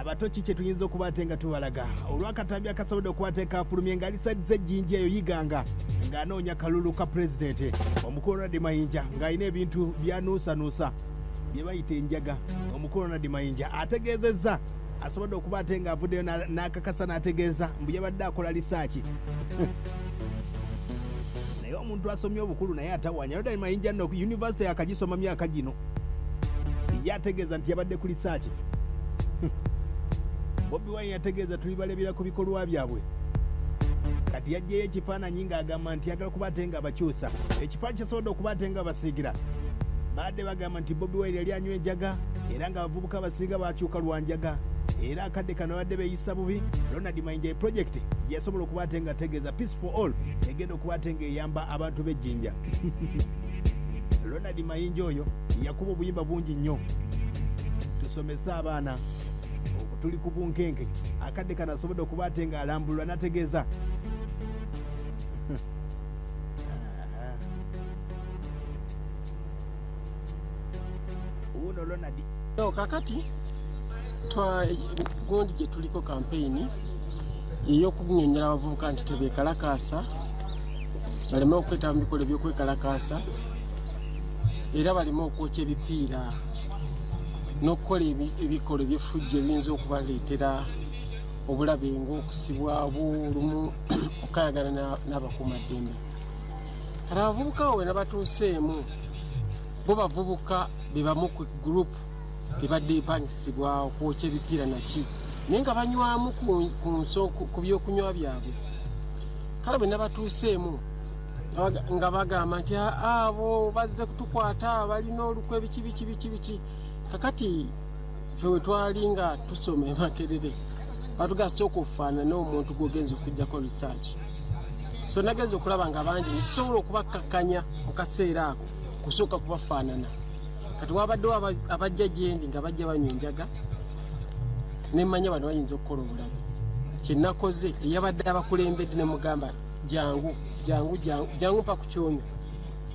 abato kike tuyinza okubatenga tubalaga olwakatambi akasobodde okubateeka afulumye ng'alisadiza ejjinja eyo yiganga ng'anoonya kalulu ka pulezidenti omukulu Ronald Mayinja ng'alina ebintu byanuusanuusa bye bayita enjaga. Omukulu Ronald Mayinja ategeezezza asobodde okubatenga avuddeyo n'akakasa n'ategeeza mbu yabadde akola lisaaki naye omuntu asomye obukulu naye atawanya. Ronald Mayinja nno ku yunivasite yakagisoma myaka gino ye ategeeza nti yabadde ku lisaaki. Bobi Wine yategeeza tulibalabira ku bikolwa byabwe kati yajjayo ekifaananyi ng'agamba nti yagala kubatenga abakyusa ekifaananyi kyasobodde okubatenga abasiigira badde bagamba nti Bobi Wine yali anywa enjaga era ng'abavubuka abasiiga bakyuka lwanjaga era akadde kano badde beeyisa bubi. Ronald Mayinja projekiti yasobola okubatenga ategeeza Peace for All egenda okubatenga eyamba abantu b'ejjinja. Ronald Mayinja oyo yakuba obuyimba bungi nnyo tusomese abaana tuli ku bunkenke akadde kano asobodde okubatenga alambulwa n'ategeeza uno Ronald kakati gundi gye tuliko kampeyini ey'okunyonyera abavubuka nti tebeekalakaasa baleme okwetaba mu bikola eby'okwekalakaasa era baleme okwokya ebipiira n'okukola ebikola eby'effujjo ebiyinza okubaleetera obulabe ng'okusibwa olumu okukayagana n'abakuumaddembe. Kati abavubuka abo bena batuuseemu bo bavubuka be bamu ku gurupu ebadde epangisibwa okwokya ebipiira naki naye nga banywamu ku byokunywa byabwe. Kale bena batuuseemu nga bagamba nti abo bazze kutukwata balina olukwe biki. Kakati ffe we twali nga tusoma Makerere batugaa sooka okufaanana omuntu gwogenza okujjako research. So nagenza okulaba nga bangi nitusobola okubakkakkanya mu kaseera ako kusooka kubafaanana. Kati wabaddewo abajja gyendi nga bajja banywa enjaga nemmanya bano bayinza okukola obulabe. Kyenakoze eyabadde abakulembedde ne mugamba jangu mpa ku kyonyo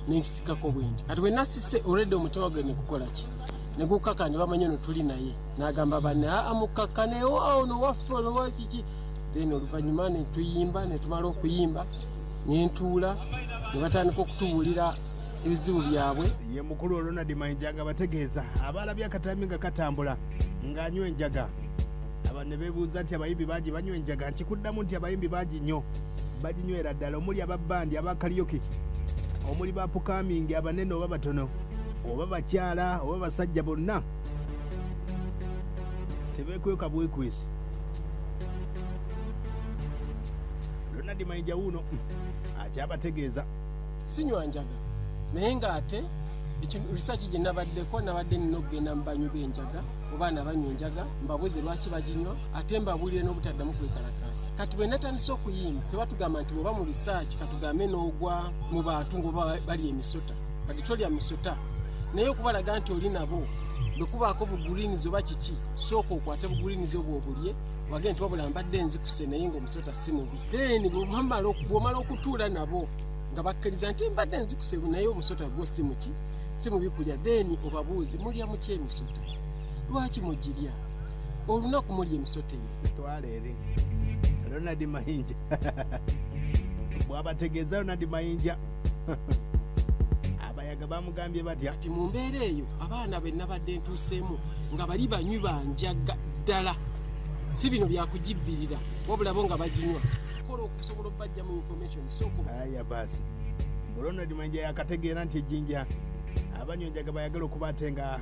nenkisikako bwendi. Kati bwe nasise olwedde omutima gwe ne kukola ki ne gukaka ne bamanya no tuli naye n'agamba banne amukkakanewo awo nowaffe nowakiki. Then oluvannyuma ne tuyimba ne tumala okuyimba ne ntuula ne batandika okutubuulira ebizibu byabwe. Ye mukulu Ronald Mayinja nga bategeeza abalabye akatambi nga katambula ng'anywa enjaga aba ne beebuuza nti abayimbi bangi banywa enjaga. Nkikuddamu nti abayimbi bangi nnyo baginywera ddala omuli ababbandi abakaliyoki omuli bapukamingi abanene oba batono oba bakyala oba basajja bonna tebeekweka bwekwesi. Ronald Mayinja wuno akyabategeeza sinywa njaga naye ng'ate research gye nabaddeko nabadde nina okugenda mu banywi b'enjaga oba nabanywa enjaga mbabuuze lwaki baginywa ate mbabuulire n'obutaddamu kwekalakaasa. Kati bwe natandise okuyimba fe batugamba nti bw'oba mu research katugambe n'ogwa mu bantu ng'oba bali emisota kati tolya misota naye okubalaga nti oli nabo bwe kubaako bugulinizi oba kiki sooka okwate bugulinizi obwo obulye wage nti wabula mbadde nzikuse naye ng'omusota si mubi. Then bw'omala okutuula nabo nga bakkiriza nti mbadde nzikuse naye omusota gwo si muki si mubi kulya. Then obabuuze mulya mutya emisota lwaki mugirya olunaku mulya emisota eyo. Twala eri Ronald Mayinja bw'abategeeza Ronald Mayinja abayaga bamugambye batya kati mu mbeera eyo abaana be nabadde ntuuseemu nga bali banywi banjaga ddala si bino byakugibbirira wabula bo nga baginywa kola okusobola okubajja mu information soko aya basi. Ronald Mayinja yakategeera nti ejjinja abanywa enjaga bayagala okubatenga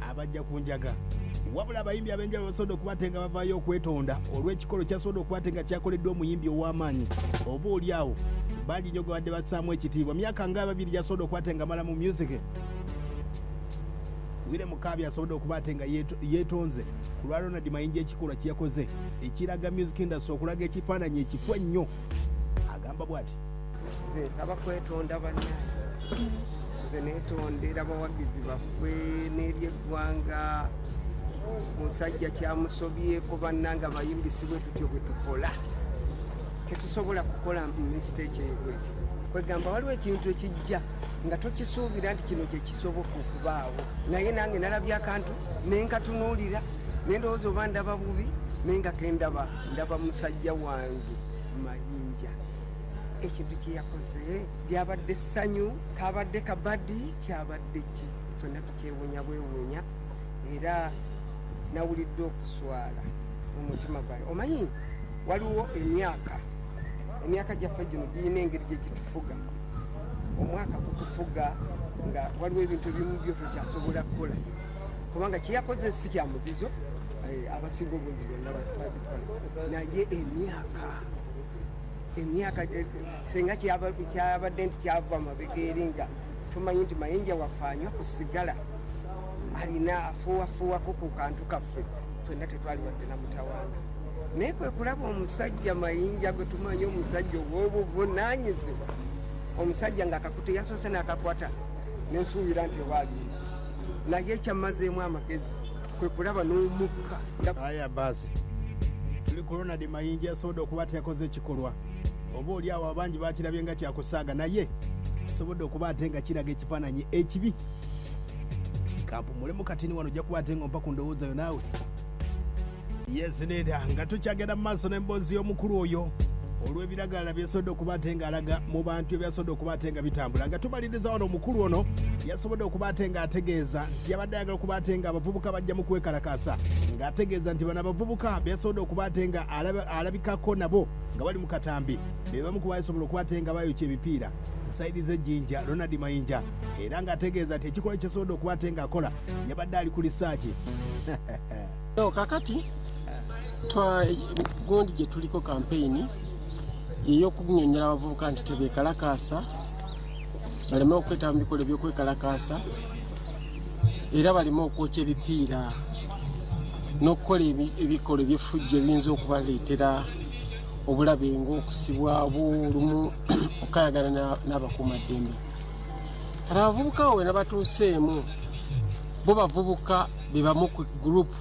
abajja ku njaga wabula abayimbi ab'enjawulo basobodde okubatenga bavaayo okwetonda olw'ekikolo kyasobodde okubatenga kyakoleddwa omuyimbi ow'amaanyi oba oli awo bangi nnyo badde bassaamu ekitiibwa. Myaka nga 2 yasobodde okubatenga mala mu music. Wire Mukabi asobodde okubatenga yeetonze ku lwa Ronald Mayinja ekikolwa kye yakoze ekiraga music industry okulaga ekifaananyi ekifwa ennyo. Agamba bw'ati nze nsaba kwetonda bannange nze neetondera abawagizi baffe n'eryeggwanga musajja kyamusobyeko bannange abayimbisibwe tutyo bwe tukola tetusobola kukola mistake ebweti kwegamba waliwo ekintu ekijja nga tokisuubira nti kino kyekisoboka okubaawo naye nange nalabye akantu nenkatunuulira nendowooza oba ndaba bubi naye nga kendaba ndaba musajja wange Mayinja. Ekintu kyeyakoze lyabadde essanyu, kabadde kabadi, kyabadde ki, ffenna tukyewuunya bwewuunya era nawulidde okuswala mu mutima gwange. Omanyi waliwo emyaka gyaffe gino giyina engeri gye gitufuga. Omwaka gutufuga nga waliwo ebintu ebimu byo tokyasobola kukola kubanga kyeyakoze si kya muzizo, abasinga obungi byonna babikola, naye emyaka senga kyabadde nti kyava mabega eri nga tumanyi nti Mayinja waffe anywa ku sigala, alina afuuwafuuwako ku kantu kaffe, ffenna tetwali wadde na mutawaana. Naye kwe kulaba omusajja Mayinja gwe tumanyi omusajja ow'obuvunaanyizibwa, omusajja ng'akakutte yasoose n'akakwata nensuubira nti obaalimu, naye ekyammazeemu amagezi kwe kulaba n'omukka. Aya basi tuli ku Ronald Mayinja asobodde okuba teyakoze ekikolwa, oba oli awo abangi bakirabye nga kyakusaaga, naye asobodde okuba ate nga kiraga ekifaananyi ekibi. Kampumulemu katini wano ojja kuba ate nga ompa ku ndowoozayo naawe. Yes neda nga tukyagenda mu maaso n'emboozi y'omukulu oyo olw'ebiragala byesobodde okuba ate nga alaga mu bantu ebyasobodde okuba ate nga bitambula, nga tumaliriza wano omukulu ono yasobodde okuba ate nga ategeeza nti yabadde ayagala okuba ate nga abavubuka bajja mu kwekalakaasa, ng'ategeeza nti bano abavubuka byasobodde okuba ate nga alabikako nabo nga bali mu katambi be bamu ku basobola okuba ate nga bayokya ebipiira sayidi z'ejjinja Ronald Mayinja, era ng'ategeeza nti ekikolwa kyesobodde okuba ate nga akola yabadde ali ku lisaaki. Kakati gundi gye tuliko kampeyini ey'okunyonyola abavubuka nti tebeekalakaasa, baleme okwetaba mu bikolwa eby'okwekalakaasa, era baleme okwokya ebipiira n'okukola ebikolwa eby'effujjo ebiyinza okubaleetera obulabe ng'okusibwa olumu okayagana n'abakuumaddembe. Kati abavubuka abo bena batuuseemu bo bavubuka be bamu ku gurupu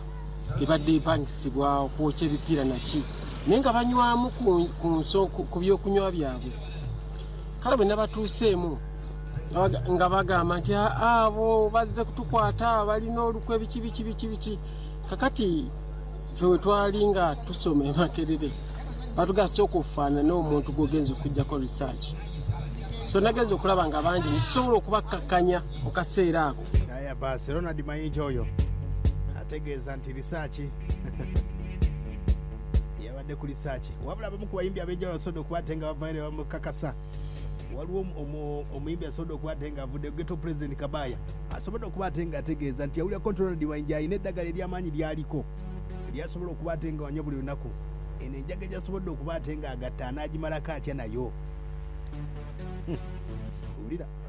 ebadde epangisibwa okwokya ebipiira naki, naye nga banywamu ku byokunywa byabwe. Kale bena batuuseemu nga bagamba nti abo bazze kutukwata balina olukwe biki. Kakati ffe we twali nga tusoma Makerere batugasa okufaanana omuntu gwogenza okujjako research, so nagenza okulaba nga bangi nekisobola okubakkakkanya mu kaseera ako. Aya basi Ronald Mayinja oyo ategeeza nti research yabadde ku research, wabula abamu ku bayimbi ab'enjawulo asobodde okuba ate nga bavayo ne bamukakasa. Waliwo omuyimbi asobodde okuba ate nga avudde Ghetto President Kabaya asobodde okuba ate nga ategeeza nti yawulirako nti Ronald Mayinja alina eddagala ery'amaanyi lyaliko eryasobola okuba ate nga wanywa buli lunaku, eno enjaga gyasobodde okuba ate nga agatta anaagimalako atya nayo.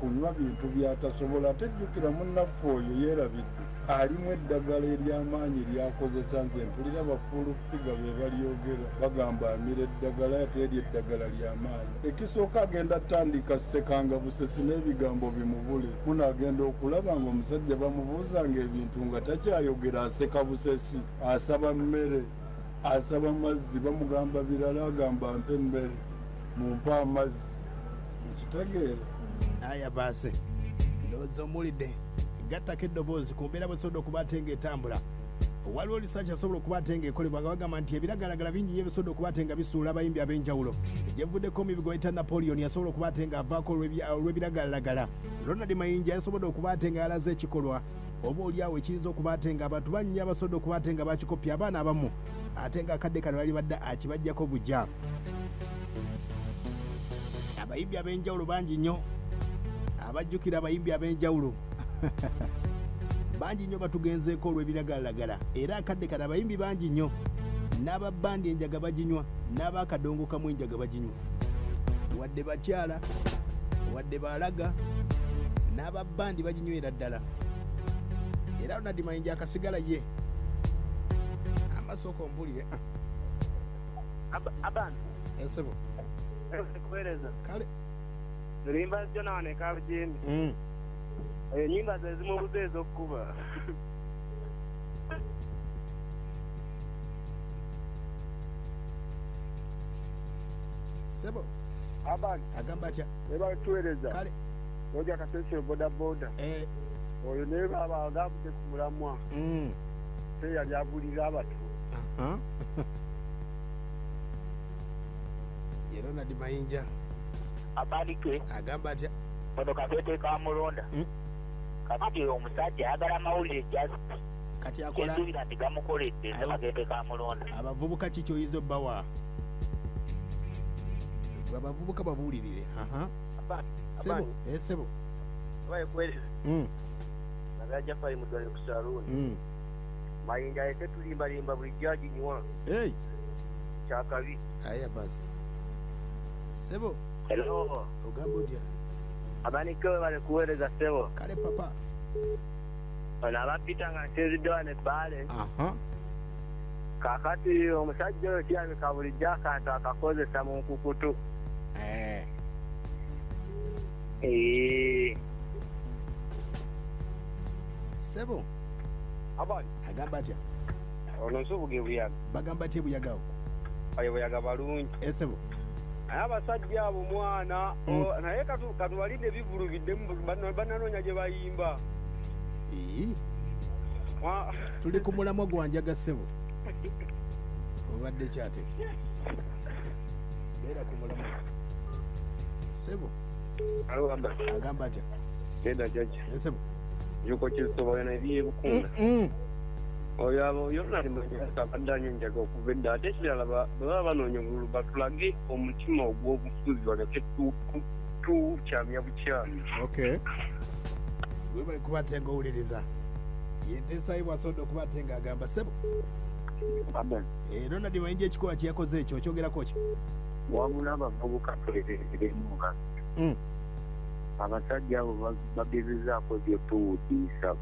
Kunywa bintu byatasobola, tejjukira munnaffe oyo yeerabidde alimu eddagala ery'amaanyi lyakozesa. Nze mpulira bafulu figa be balyogera bagamba amira eddagala ate eryo eddagala ly'amaanyi. Ekisooka agenda tandika sekanga busesi n'ebigambo bimubule, munaagenda okulaba nga omusajja bamubuuzanga ebintu nga takyayogera, aseka busesi, asaba mmere, asaba mazzi, bamugamba birala agamba mpe emmere, mumpe amazzi. Mukitegeera? Aya basi ndowooza omulidde gattako eddoboozi ku mbeera bwesobodde okuba ate nga etambula. Waliwo lisaaki asobola okuba ate nga ekolebwa nga bagamba nti ebiragalagala bingi nnyo ebisobodde okuba ate nga bisuula abayimbi ab'enjawulo. Gyevuddeko omuyibi gwe bayita Napoleon yasobola okuba ate nga avaako olw'ebiragalagala. Ronald Mayinja yasobodde okuba ate nga yalaze ekikolwa oba oliawo ekiyinza okuba ate nga abantu bannya abasobodde okuba ate nga bakikopya, abaana abamu ate nga akadde kano bali badde akibajjako bujja. Abayimbi ab'enjawulo bangi nnyo abajjukira abayimbi ab'enjawulo bangi nnyo batugenzeeko olw'ebiragalagala, era akadde kano abayimbi bangi nnyo, n'ababbandi enjaga baginywa, n'abakadongo kamu enjaga baginywa, wadde bakyala wadde balaga n'ababbandi baginywera ddala. Era Ronald Mayinja akasigala ye amasooka ombulire abantu esebo kubereza kale rimba zyo nawane kabjeni nyimba ze zimubuze ez'okukuba sebo abantu agamba atya nebatuweereza kale oja kasesero boda boda oyo naye baba agavudde ku mulamwa teyali abulira abatu. ye Ronald Mayinja Abandike agamba atya ono Katende ka Mulonda. Kakati omusajja ayagala amawulire just kati akola enduira nti gamukoledde nze Katende ka Mulonda. abavubuka ki kyoyinza obbawa abavubuka babuulirire sebo sebo Bayekwereza. Nagaja pali mudwale ku saloon. Mayinja yete tulimbalimba buli jaji nywa. hey Kyakabi. aya basi sebo Hello. ogamba otya Abanike bali kuweereza sebo. kale papa Ono abapita nga nteeziddwa wano ebbaale. Kaakati omusajja oyo kirabika bulijjo akantu akakozesa mu nkukutu. sebo Abali. agamba atya Ono nsubuge buyaga. bagamba atya buyagawo Ayo buyaga balungi. sebo Naye abasajja abo mwana naye katubalinde bivulugiddemu bananoonya gye bayimba. tuli ku mulamwa gwanjaga sebo obadde kyate beera ku mulamwa sebo agamba atya Genda jaji. sebo Yuko kisobola na ebyebukunda. Oyo Ronald Mayinja abadde anyonjaga okuva edda ate ekirala baba banoonya obululu batulage omutima ogw'obufuzi waleke tukyamya bukyami. okay we bali kubate nga owuliriza yenteesayo bwasobodde okubate nga agamba sebo Ronald Mayinja ekikola kyeyakoze ekyo okyogerako ki Wabula abavubuka twereeremuga. Abasajja abo bagezezaako byotuwudiisa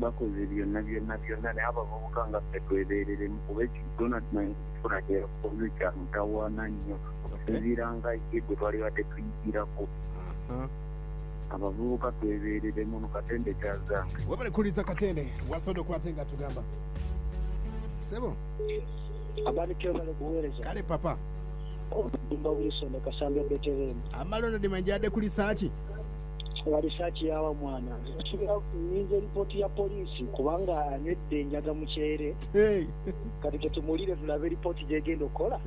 bakoze byonna naye abavubuka nga ffe twereereremu kuba Ronald Mayinja ekikola kyeyakoze kya mutawaana nnyo okusinziira nga ye gwe twali badde tuyigirako. Abavubuka twereereremu no Katende kyazange. we bali kuwuliriza Katende wasobodde okubate nga tugamba sebo Abanike bali kuweereza. kale papa Dumba Wilson Kasambya Betelemu. Ronald Mayinja adde ku lisaaki Walisaaki yawa mwana. Nyinza ripooti ya poliisi kubanga anywedde enjaga mukyere. Kati tetumulire tulabe ripooti gyegenda okukola.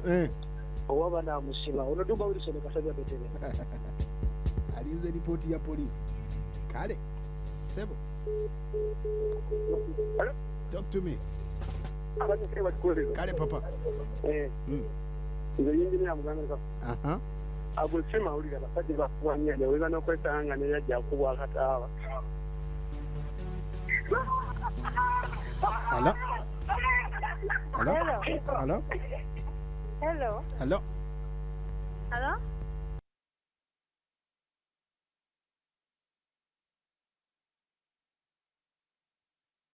Oba banaamusiba. Ono Dumba Wilson Kasambya Betelemu. alinze ripooti ya poliisi kale sebo talk to me Abanike bali kuweereza. kale papa Nze yingine amugambira agwe mawulire abasajja bakuwanya yaweza n'okwesanga nga naye ajja kubwa akataaba. hello hello hello Hello. hello Hello.